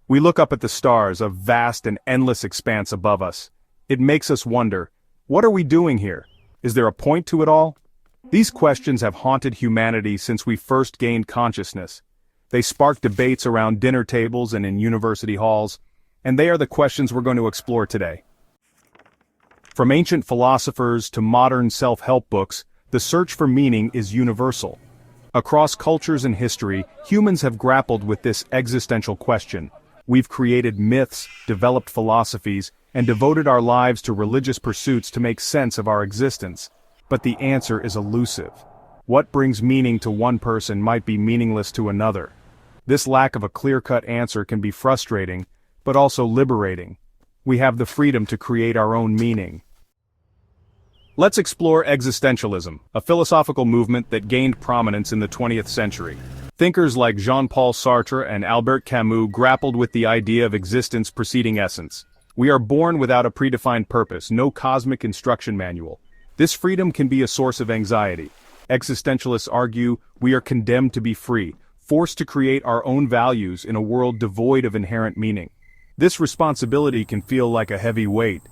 We look up at the stars, a vast and endless expanse above us. It makes us wonder, what are we doing here? Is there a point to it all? These questions have haunted humanity since we first gained consciousness. They spark debates around dinner tables and in university halls, and they are the questions we're going to explore today. From ancient philosophers to modern self-help books, the search for meaning is universal. Across cultures and history, humans have grappled with this existential question. We've created myths, developed philosophies, and devoted our lives to religious pursuits to make sense of our existence. But the answer is elusive. What brings meaning to one person might be meaningless to another. This lack of a clear-cut answer can be frustrating, but also liberating. We have the freedom to create our own meaning. Let's explore existentialism, a philosophical movement that gained prominence in the 20th century. Thinkers like Jean-Paul Sartre and Albert Camus grappled with the idea of existence preceding essence. We are born without a predefined purpose, no cosmic instruction manual. This freedom can be a source of anxiety. Existentialists argue we are condemned to be free, forced to create our own values in a world devoid of inherent meaning. This responsibility can feel like a heavy weight.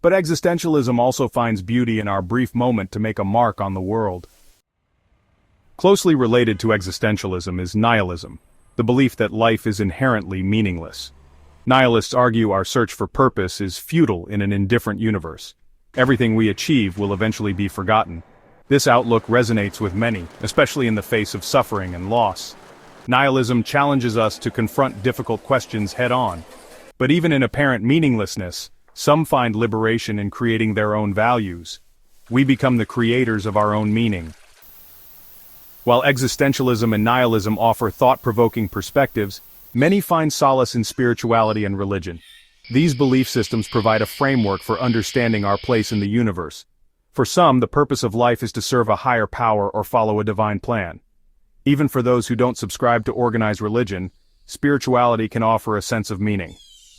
But existentialism also finds beauty in our brief moment to make a mark on the world. Closely related to existentialism is nihilism, the belief that life is inherently meaningless. Nihilists argue our search for purpose is futile in an indifferent universe. Everything we achieve will eventually be forgotten. This outlook resonates with many, especially in the face of suffering and loss. Nihilism challenges us to confront difficult questions head-on. But even in apparent meaninglessness, some find liberation in creating their own values. We become the creators of our own meaning. While existentialism and nihilism offer thought-provoking perspectives, many find solace in spirituality and religion. These belief systems provide a framework for understanding our place in the universe. For some, the purpose of life is to serve a higher power or follow a divine plan. Even for those who don't subscribe to organized religion, spirituality can offer a sense of meaning.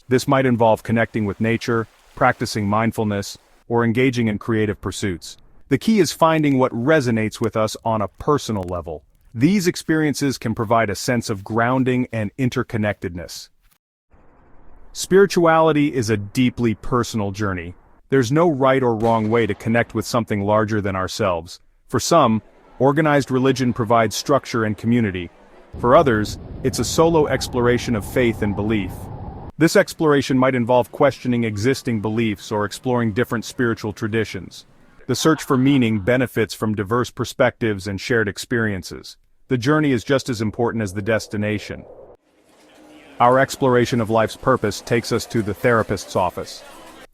This might involve connecting with nature, practicing mindfulness, or engaging in creative pursuits. The key is finding what resonates with us on a personal level. These experiences can provide a sense of grounding and interconnectedness. Spirituality is a deeply personal journey. There's no right or wrong way to connect with something larger than ourselves. For some, organized religion provides structure and community. For others, it's a solo exploration of faith and belief. This exploration might involve questioning existing beliefs or exploring different spiritual traditions. The search for meaning benefits from diverse perspectives and shared experiences. The journey is just as important as the destination. Our exploration of life's purpose takes us to the therapist's office.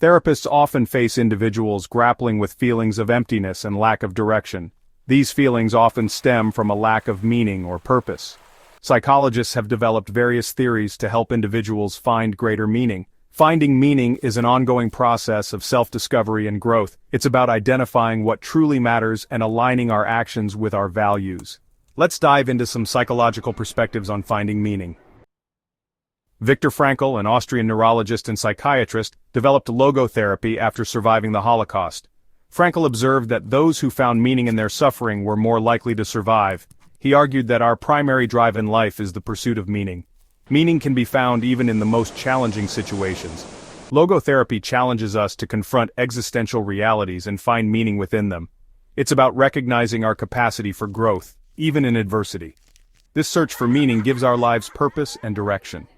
Therapists often face individuals grappling with feelings of emptiness and lack of direction. These feelings often stem from a lack of meaning or purpose. Psychologists have developed various theories to help individuals find greater meaning. Finding meaning is an ongoing process of self-discovery and growth. It's about identifying what truly matters and aligning our actions with our values. Let's dive into some psychological perspectives on finding meaning. Viktor Frankl, an Austrian neurologist and psychiatrist, developed logotherapy after surviving the Holocaust. Frankl observed that those who found meaning in their suffering were more likely to survive. He argued that our primary drive in life is the pursuit of meaning. Meaning can be found even in the most challenging situations. Logotherapy challenges us to confront existential realities and find meaning within them. It's about recognizing our capacity for growth, even in adversity. This search for meaning gives our lives purpose and direction.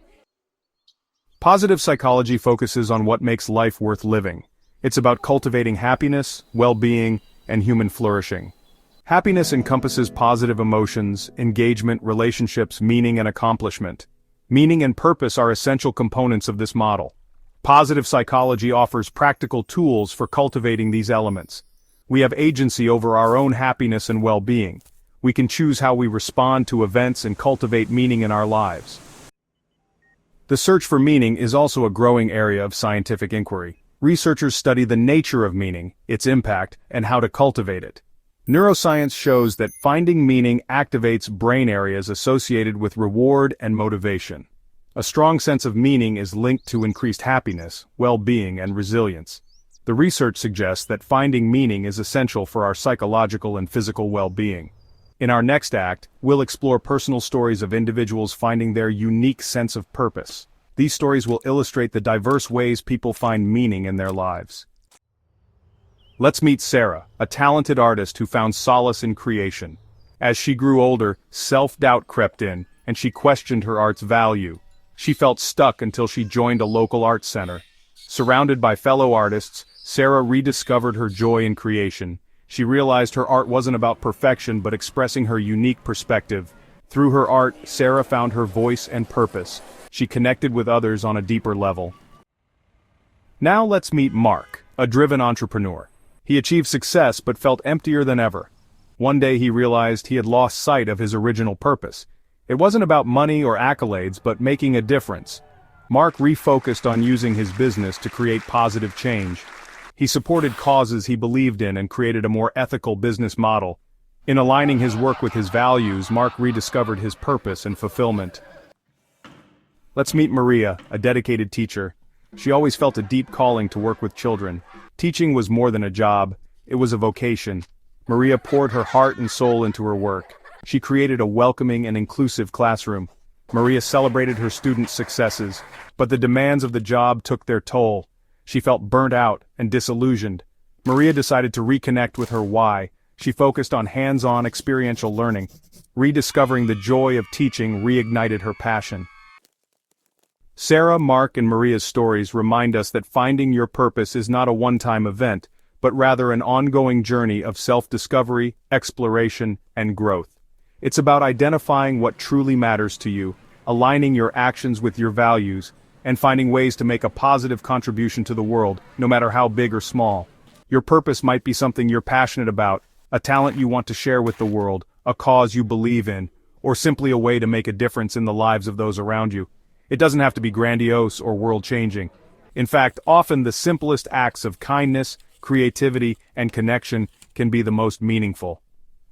Positive psychology focuses on what makes life worth living. It's about cultivating happiness, well-being, and human flourishing. Happiness encompasses positive emotions, engagement, relationships, meaning, and accomplishment. Meaning and purpose are essential components of this model. Positive psychology offers practical tools for cultivating these elements. We have agency over our own happiness and well-being. We can choose how we respond to events and cultivate meaning in our lives. The search for meaning is also a growing area of scientific inquiry. Researchers study the nature of meaning, its impact, and how to cultivate it. Neuroscience shows that finding meaning activates brain areas associated with reward and motivation. A strong sense of meaning is linked to increased happiness, well-being, and resilience. The research suggests that finding meaning is essential for our psychological and physical well-being. In our next act, we'll explore personal stories of individuals finding their unique sense of purpose. These stories will illustrate the diverse ways people find meaning in their lives. Let's meet Sarah, a talented artist who found solace in creation. As she grew older, self-doubt crept in, and she questioned her art's value. She felt stuck until she joined a local art center. Surrounded by fellow artists, Sarah rediscovered her joy in creation. She realized her art wasn't about perfection but expressing her unique perspective. Through her art, Sarah found her voice and purpose. She connected with others on a deeper level. Now let's meet Mark, a driven entrepreneur. He achieved success but felt emptier than ever. One day he realized he had lost sight of his original purpose. It wasn't about money or accolades but making a difference. Mark refocused on using his business to create positive change. He supported causes he believed in and created a more ethical business model. In aligning his work with his values, Mark rediscovered his purpose and fulfillment. Let's meet Maria, a dedicated teacher. She always felt a deep calling to work with children. Teaching was more than a job, it was a vocation. Maria poured her heart and soul into her work. She created a welcoming and inclusive classroom. Maria celebrated her students' successes, but the demands of the job took their toll. She felt burnt out and disillusioned. Maria decided to reconnect with her why. She focused on hands-on experiential learning. Rediscovering the joy of teaching reignited her passion. Sarah, Mark, and Maria's stories remind us that finding your purpose is not a one-time event, but rather an ongoing journey of self-discovery, exploration, and growth. It's about identifying what truly matters to you, aligning your actions with your values, and finding ways to make a positive contribution to the world, no matter how big or small. Your purpose might be something you're passionate about, a talent you want to share with the world, a cause you believe in, or simply a way to make a difference in the lives of those around you. It doesn't have to be grandiose or world-changing. In fact, often the simplest acts of kindness, creativity, and connection can be the most meaningful.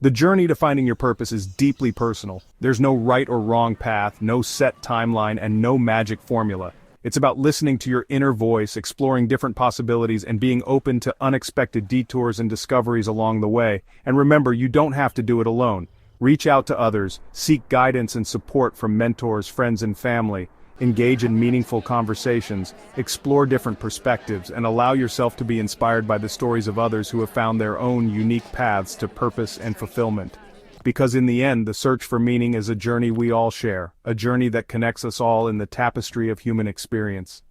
The journey to finding your purpose is deeply personal. There's no right or wrong path, no set timeline, and no magic formula. It's about listening to your inner voice, exploring different possibilities, and being open to unexpected detours and discoveries along the way. And remember, you don't have to do it alone. Reach out to others, seek guidance and support from mentors, friends, and family. Engage in meaningful conversations, explore different perspectives, and allow yourself to be inspired by the stories of others who have found their own unique paths to purpose and fulfillment. Because in the end, the search for meaning is a journey we all share, a journey that connects us all in the tapestry of human experience.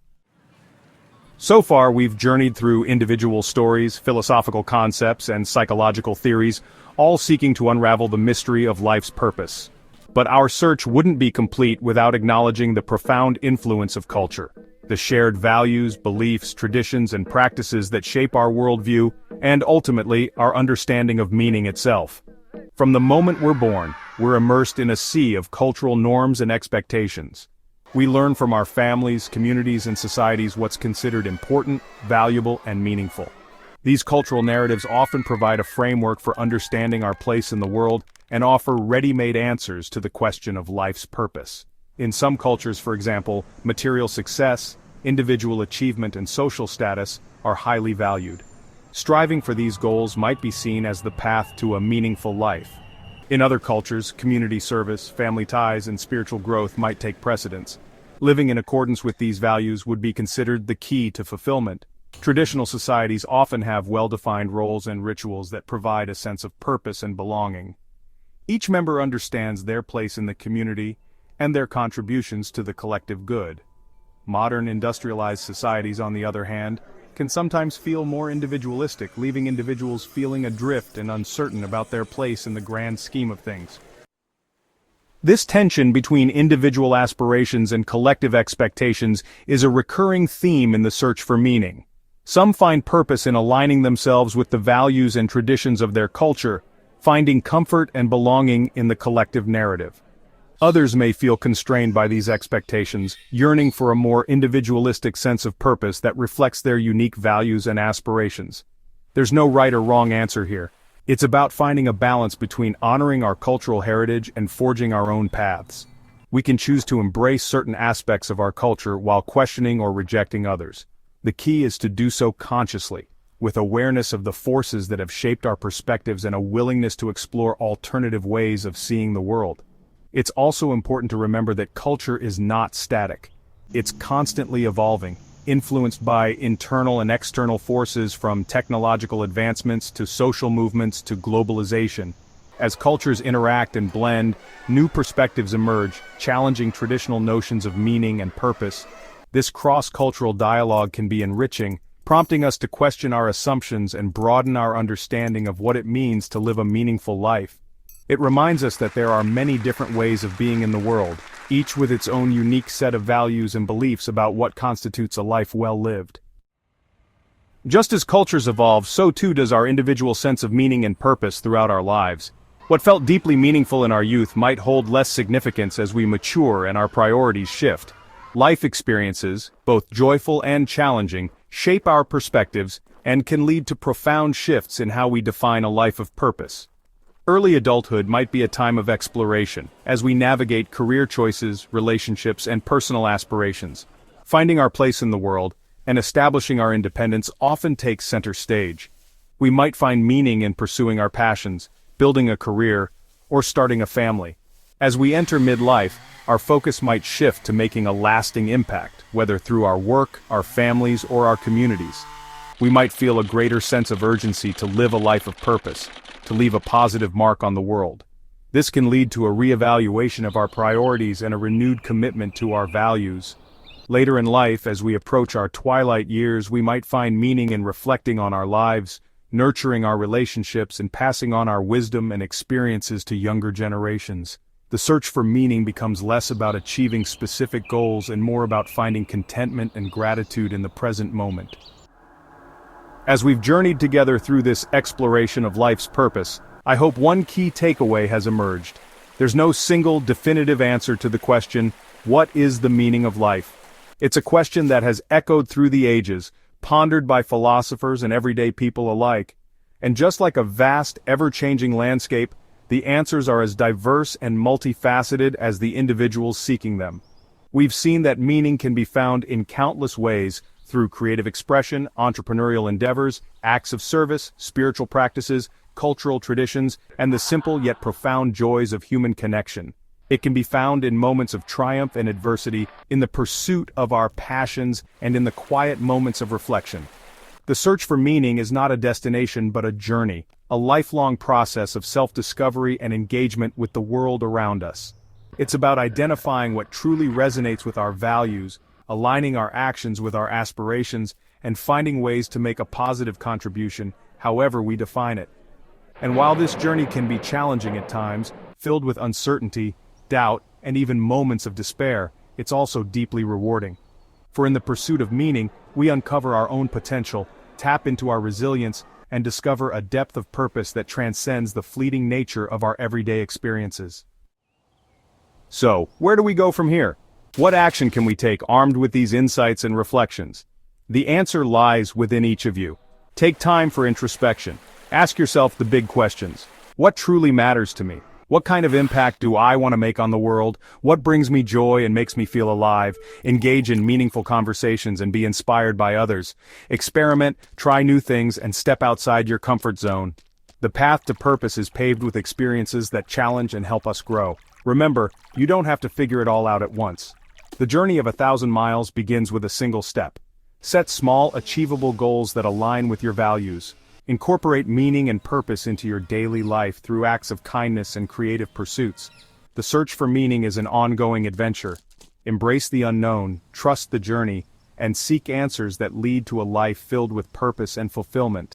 So far, we've journeyed through individual stories, philosophical concepts, and psychological theories, all seeking to unravel the mystery of life's purpose. But our search wouldn't be complete without acknowledging the profound influence of culture, the shared values, beliefs, traditions, and practices that shape our worldview, and ultimately, our understanding of meaning itself. From the moment we're born, we're immersed in a sea of cultural norms and expectations. We learn from our families, communities, and societies what's considered important, valuable, and meaningful. These cultural narratives often provide a framework for understanding our place in the world and offer ready-made answers to the question of life's purpose. In some cultures, for example, material success, individual achievement, and social status are highly valued. Striving for these goals might be seen as the path to a meaningful life. In other cultures, community service, family ties, and spiritual growth might take precedence. Living in accordance with these values would be considered the key to fulfillment. Traditional societies often have well-defined roles and rituals that provide a sense of purpose and belonging. Each member understands their place in the community and their contributions to the collective good. Modern industrialized societies, on the other hand, can sometimes feel more individualistic, leaving individuals feeling adrift and uncertain about their place in the grand scheme of things. This tension between individual aspirations and collective expectations is a recurring theme in the search for meaning. Some find purpose in aligning themselves with the values and traditions of their culture, finding comfort and belonging in the collective narrative. Others may feel constrained by these expectations, yearning for a more individualistic sense of purpose that reflects their unique values and aspirations. There's no right or wrong answer here. It's about finding a balance between honoring our cultural heritage and forging our own paths. We can choose to embrace certain aspects of our culture while questioning or rejecting others. The key is to do so consciously, with awareness of the forces that have shaped our perspectives and a willingness to explore alternative ways of seeing the world. It's also important to remember that culture is not static. it's constantly evolving, influenced by internal and external forces from technological advancements to social movements to globalization. As cultures interact and blend, new perspectives emerge, challenging traditional notions of meaning and purpose. This cross-cultural dialogue can be enriching, prompting us to question our assumptions and broaden our understanding of what it means to live a meaningful life. It reminds us that there are many different ways of being in the world, each with its own unique set of values and beliefs about what constitutes a life well lived. Just as cultures evolve, so too does our individual sense of meaning and purpose throughout our lives. What felt deeply meaningful in our youth might hold less significance as we mature and our priorities shift. Life experiences, both joyful and challenging, shape our perspectives and can lead to profound shifts in how we define a life of purpose. Early adulthood might be a time of exploration, as we navigate career choices, relationships, and personal aspirations. Finding our place in the world and establishing our independence often takes center stage. We might find meaning in pursuing our passions, building a career, or starting a family. As we enter midlife, our focus might shift to making a lasting impact, whether through our work, our families, or our communities. We might feel a greater sense of urgency to live a life of purpose, to leave a positive mark on the world. This can lead to a reevaluation of our priorities and a renewed commitment to our values. Later in life, as we approach our twilight years, we might find meaning in reflecting on our lives, nurturing our relationships, and passing on our wisdom and experiences to younger generations. The search for meaning becomes less about achieving specific goals and more about finding contentment and gratitude in the present moment. As we've journeyed together through this exploration of life's purpose, I hope one key takeaway has emerged. There's no single, definitive answer to the question, what is the meaning of life? It's a question that has echoed through the ages, pondered by philosophers and everyday people alike. And just like a vast, ever-changing landscape, the answers are as diverse and multifaceted as the individuals seeking them. We've seen that meaning can be found in countless ways, through creative expression, entrepreneurial endeavors, acts of service, spiritual practices, cultural traditions, and the simple yet profound joys of human connection. It can be found in moments of triumph and adversity, in the pursuit of our passions, and in the quiet moments of reflection. The search for meaning is not a destination but a journey, a lifelong process of self-discovery and engagement with the world around us. It's about identifying what truly resonates with our values, aligning our actions with our aspirations, and finding ways to make a positive contribution, however we define it. And while this journey can be challenging at times, filled with uncertainty, doubt, and even moments of despair, it's also deeply rewarding. For in the pursuit of meaning, we uncover our own potential, tap into our resilience, and discover a depth of purpose that transcends the fleeting nature of our everyday experiences. So, where do we go from here? What action can we take armed with these insights and reflections? The answer lies within each of you. Take time for introspection. Ask yourself the big questions. What truly matters to me? What kind of impact do I want to make on the world? What brings me joy and makes me feel alive? Engage in meaningful conversations and be inspired by others. Experiment, try new things, and step outside your comfort zone. The path to purpose is paved with experiences that challenge and help us grow. Remember, you don't have to figure it all out at once. The journey of 1,000 miles begins with a single step. Set small, achievable goals that align with your values. Incorporate meaning and purpose into your daily life through acts of kindness and creative pursuits. The search for meaning is an ongoing adventure. Embrace the unknown, trust the journey, and seek answers that lead to a life filled with purpose and fulfillment.